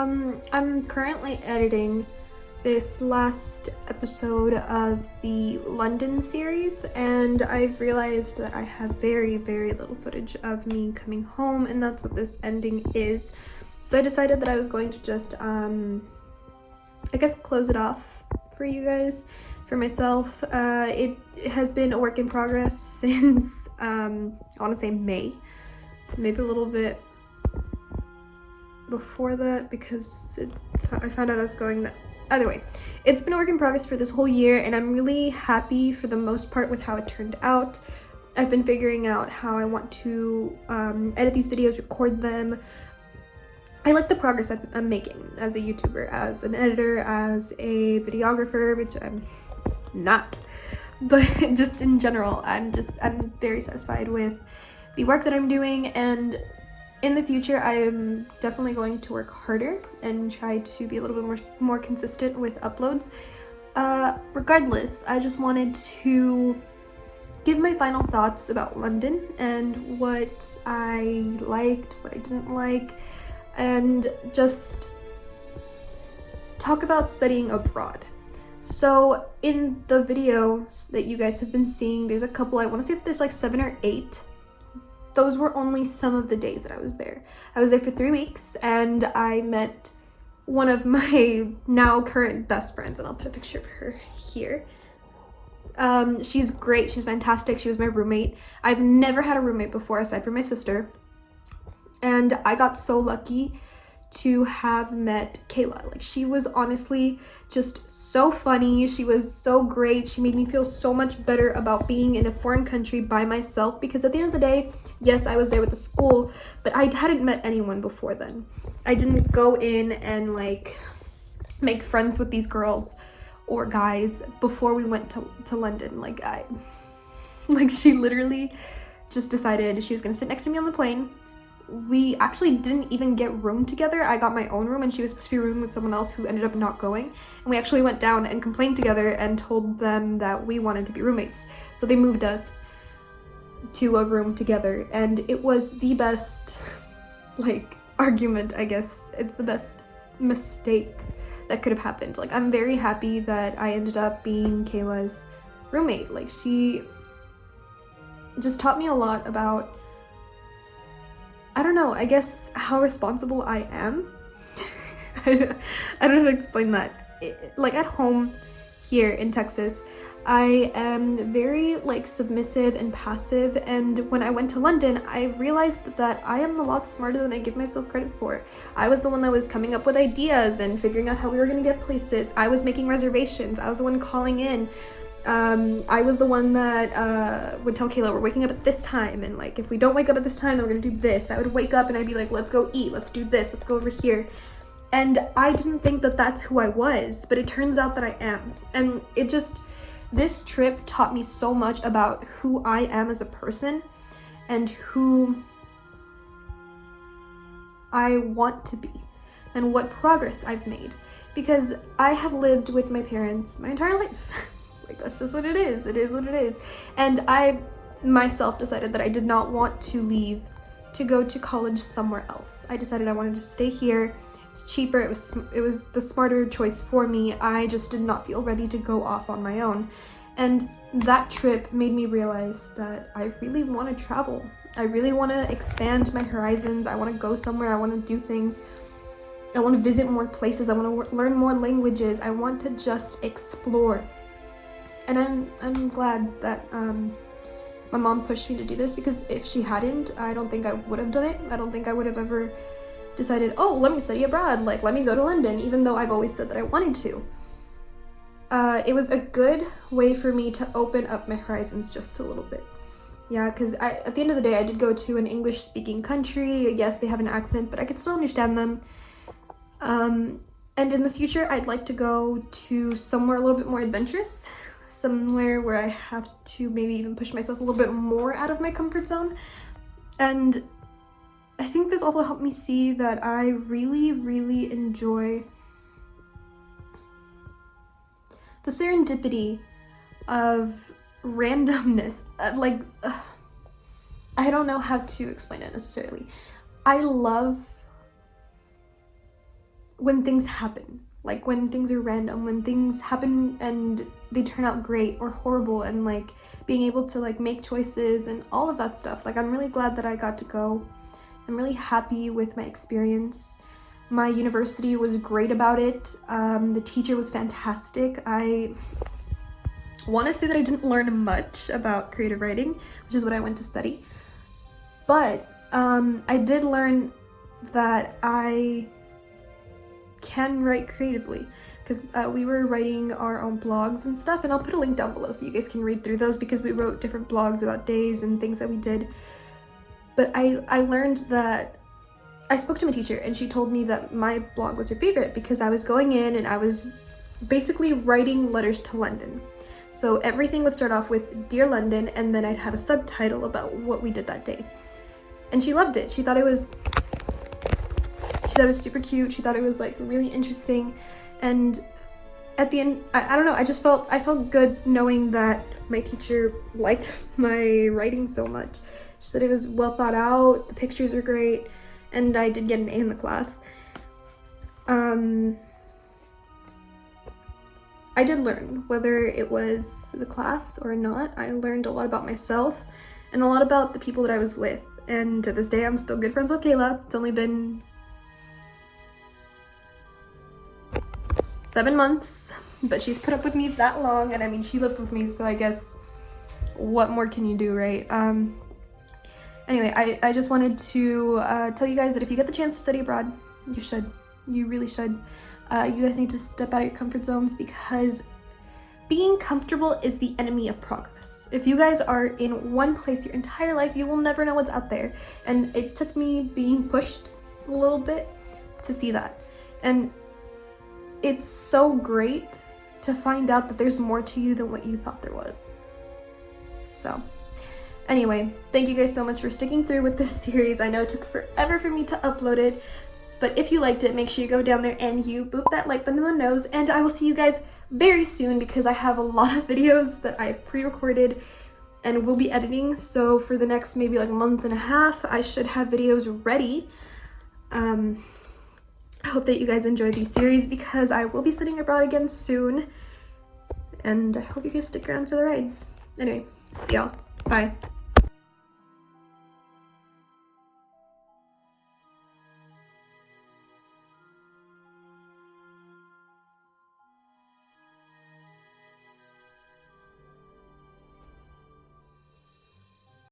I'm currently editing this last episode of the London series, and I've realized that I have very, very little footage of me coming home, and that's what this ending is. So I decided that I was going to just, I guess, close it off for you guys, for myself. It has been a work in progress since, I want to say May, maybe a little bit before that, because I found out I was going that. Either way, it's been a work in progress for this whole year, and I'm really happy for the most part with how it turned out. I've been figuring out how I want to edit these videos, record them. I like the progress I'm making as a YouTuber, as an editor, as a videographer, which I'm not, but just in general, I'm very satisfied with the work that I'm doing, and in the future, I am definitely going to work harder and try to be a little bit more consistent with uploads. Regardless, I just wanted to give my final thoughts about London and what I liked, what I didn't like, and just talk about studying abroad. So in the videos that you guys have been seeing, there's a couple, I want to say that there's like 7 or 8. Those were only some of the days that I was there. I was there for 3 weeks, and I met one of my now current best friends, and I'll put a picture of her here. She's great, she's fantastic, she was my roommate. I've never had a roommate before aside from my sister, and I got so lucky to have met Kayla. Like, she was honestly just so funny, she was so great, she made me feel so much better about being in a foreign country by myself, because at the end of the day, yes, I was there with the school, but I hadn't met anyone before then. I didn't go in and like make friends with these girls or guys before we went to London. She literally just decided she was gonna sit next to me on the plane. We actually didn't even get room together. I got my own room, and she was supposed to be rooming with someone else who ended up not going. And we actually went down and complained together and told them that we wanted to be roommates. So they moved us to a room together, and it was the best, argument, I guess. It's the best mistake that could have happened. I'm very happy that I ended up being Kayla's roommate. She just taught me a lot about, I don't know, I guess how responsible I am. I don't know how to explain that. At home here in Texas, I am very submissive and passive, and when I went to London, I realized that I am a lot smarter than I give myself credit for. I was the one that was coming up with ideas and figuring out how we were gonna get places. I was making reservations. I was the one calling in. I was the one that would tell Kayla we're waking up at this time, and if we don't wake up at this time, then we're gonna do this. I would wake up and I'd be like, let's go eat, let's do this, let's go over here. And I didn't think that that's who I was, but it turns out that I am. And this trip taught me so much about who I am as a person and who I want to be and what progress I've made, because I have lived with my parents my entire life. That's just what it is. It is what it is. And I myself decided that I did not want to leave to go to college somewhere else. I decided I wanted to stay here. It's cheaper. It was the smarter choice for me. I just did not feel ready to go off on my own. And that trip made me realize that I really want to travel. I really want to expand my horizons. I want to go somewhere. I want to do things. I want to visit more places. I want to learn more languages. I want to just explore. And I'm glad that my mom pushed me to do this, because if she hadn't, I don't think I would have done it. I don't think I would have ever decided, oh, let me study abroad, let me go to London, even though I've always said that I wanted to. It was a good way for me to open up my horizons just a little bit. Yeah, because at the end of the day, I did go to an English-speaking country. Yes, they have an accent, but I could still understand them. And in the future, I'd like to go to somewhere a little bit more adventurous, somewhere where I have to maybe even push myself a little bit more out of my comfort zone. And I think this also helped me see that I really, really enjoy the serendipity of randomness. I don't know how to explain it necessarily. I love when things happen, like when things are random, when things happen and they turn out great or horrible, and like being able to like make choices and all of that stuff. Like I'm really glad that I got to go. I'm really happy with my experience. My university was great about it. The teacher was fantastic. I want to say that I didn't learn much about creative writing, which is what I went to study, but I did learn that I can write creatively, because we were writing our own blogs and stuff, and I'll put a link down below so you guys can read through those, because we wrote different blogs about days and things that we did. But I learned that I spoke to my teacher, and she told me that my blog was her favorite because I was going in and I was basically writing letters to London. So everything would start off with Dear London, and then I'd have a subtitle about what we did that day. And she loved it. She thought it was super cute. She thought it was like really interesting. And at the end, I don't know, I felt good knowing that my teacher liked my writing so much. She said it was well thought out, the pictures were great, and I did get an A in the class. I did learn, whether it was the class or not. I learned a lot about myself and a lot about the people that I was with. And to this day, I'm still good friends with Kayla. It's only been 7 months, but she's put up with me that long, and I mean, she lived with me, so I guess what more can you do, right? Anyway, I just wanted to tell you guys that if you get the chance to study abroad, you should. You really should. You guys need to step out of your comfort zones, because being comfortable is the enemy of progress. If you guys are in one place your entire life, you will never know what's out there. And it took me being pushed a little bit to see that. And it's so great to find out that there's more to you than what you thought there was. So anyway, thank you guys so much for sticking through with this series. I know it took forever for me to upload it, but if you liked it, make sure you go down there and you boop that like button in the nose, and I will see you guys very soon, because I have a lot of videos that I've pre-recorded and will be editing. So for the next maybe like month and a half, I should have videos ready. I hope that you guys enjoy these series, because I will be studying abroad again soon, and I hope you guys stick around for the ride. Anyway, see y'all. Bye.